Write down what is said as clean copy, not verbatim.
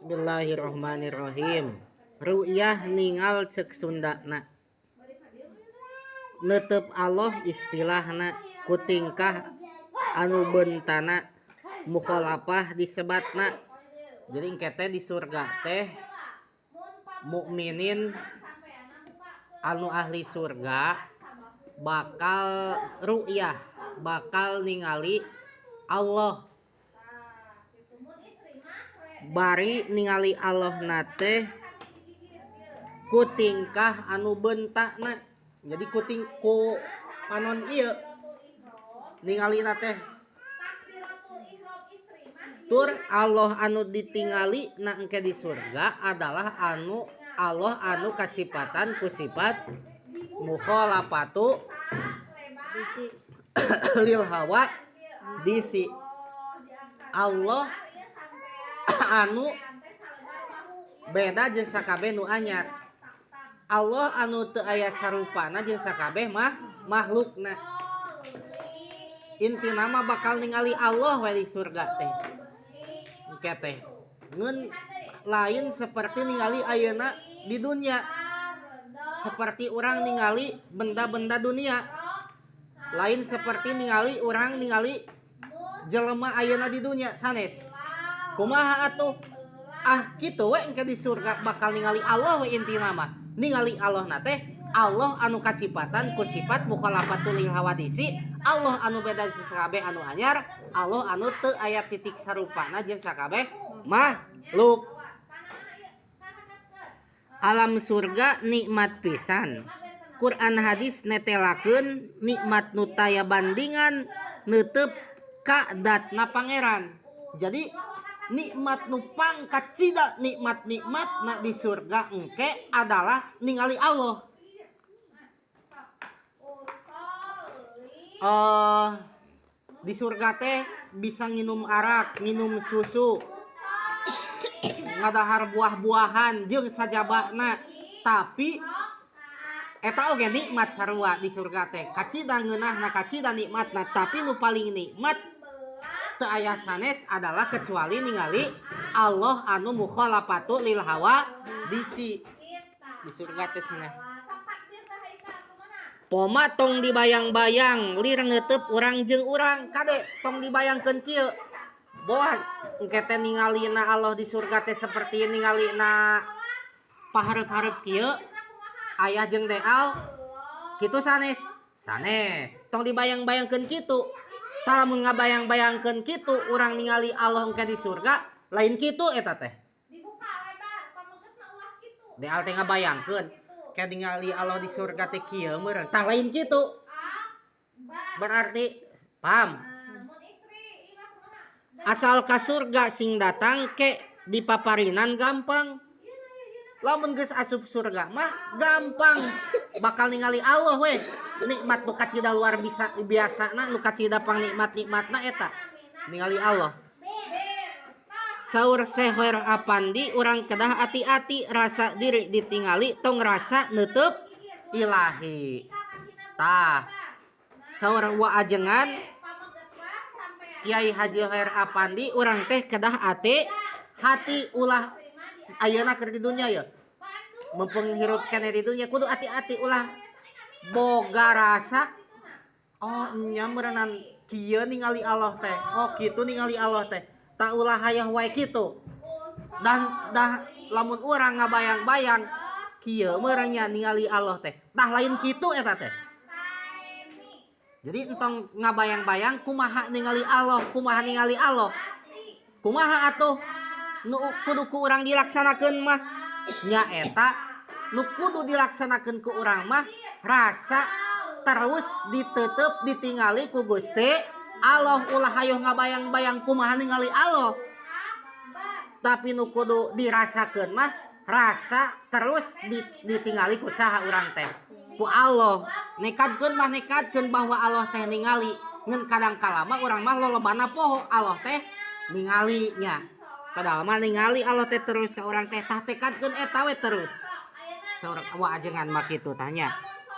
Bismillahirrahmanirrahim. Ru'yah ningal cek Sundana. Netep Allah istilahna kutingkah anu bentana mukhalafah disebatna. Jadi engke di surga teh mukminin anu ahli surga bakal ru'yah, bakal ningali Allah. Bari ningali Allah nate ku tingkah anu bentakna. Jadi ku panon ieu ningali nate tur Allah anu ditingali na engke di surga adalah Allah anu kasipatan ku sifat mukhalafatu lil hawa disi. Allah anu beda jeung sakabeh nu anyar. Allah anu teu aya sarupana jeung sakabeh makhlukna. Intina mah bakal ningali Allah we di surga teh. Engke teh ngeun lain seperti ningali ayeuna di dunia. Seperti orang ningali benda-benda dunia. Lain seperti orang ningali jelema ayeuna di dunia sanes. Kumaha atuh? Kitu we engke di surga bakal ningali Allah we intina mah. Ningali Allah na teh Allah anu kasipatan ku sifat mukhalafatul lil hawadisi. Allah anu beda si sakabeh anu anyar. Allah anu teu aya titik sarupana jeung sakabeh makhluk. Alam surga nikmat pisan. Quran hadis netelakeun nikmat nu taya bandingan neuteup ka datna pangeran. Jadi nikmat nu pangkacida nikmat na di surga engke adalah ningali Allah. Di surga teh bisa nginum arak, nginum susu, ngadahar buah-buahan jeung sajabana. Tapi eta oge nikmat sarua di surga teh. Kacida ngeunahna, kacida nikmatna, tapi nu paling nikmat teu aya sanes adalah kecuali ningali Allah anu mukhalafatu lil hawa disi. Di surga teh cenah. Poma tong dibayang-bayang lir ngeuteup urang jeung urang kade tong dibayangkeun kieu. Boah engke teh ningalina Allah di surga teh seperti ningalina pahareup-hareup kieu ayah jeung deal kitu sanes. Tong dibayang-bayangkeun kitu. Tah mun ngabayang-bayangkeun kitu urang ningali Allah engke di surga lain kitu eta teh. Dibuka lebar pameget mah ulah kitu. Deal teh ngabayangkeun ke ningali Allah di surga teh kieu meureun. Tah lain kitu. Berarti paham? Asal ka surga sing datang ke dipaparinan gampang. Lamun geus asup surga mah gampang bakal ningali Allah we. Nikmat nu kacida luar biasa na nu kacida pang nikmatna eta ningali Allah. Saur Seher Apandi urang kedah hati-hati rasa diri ditingali tong rasa neuteub ilahi. Tah saur wa ajengan Kiai Haji Seher Apandi urang teh kedah hati ulah ayeuna keur di dunya ya. Mumpung hirup keneh di dunya kudu hati-hati ulah boga rasa nya meureunan kieu ningali Allah teh. Kitu ningali Allah teh. Tak ulah hayah wae kitu. Dan dah lamun urang ngabayang-bayang kieu meureunya ningali Allah teh. Dah lain kitu eta teh. Jadi entong ngabayang-bayang kumaha ningali Allah, kumaha atuh nu kudu ku urang dilaksanakeun mah nya eta nu kudu dilaksanakeun ku urang mah rasa terus diteuteup ditingali ku Gusti Allah. Ulah hayuh ngabayang-bayang kumaha ningali Allah. Tapi nu kudu dirasakeun mah rasa terus ditingali ku saha urang teh? Ku Allah. Nekadkeun bahwa Allah teh ningali. Ngeun kadang kala mah urang mah lolobana poho Allah teh ningali nya. Padahal mah ningali Allah teh terus ka urang teh tah tekadkeun eta we terus. Saurang wa ajengan mah kitu tanya.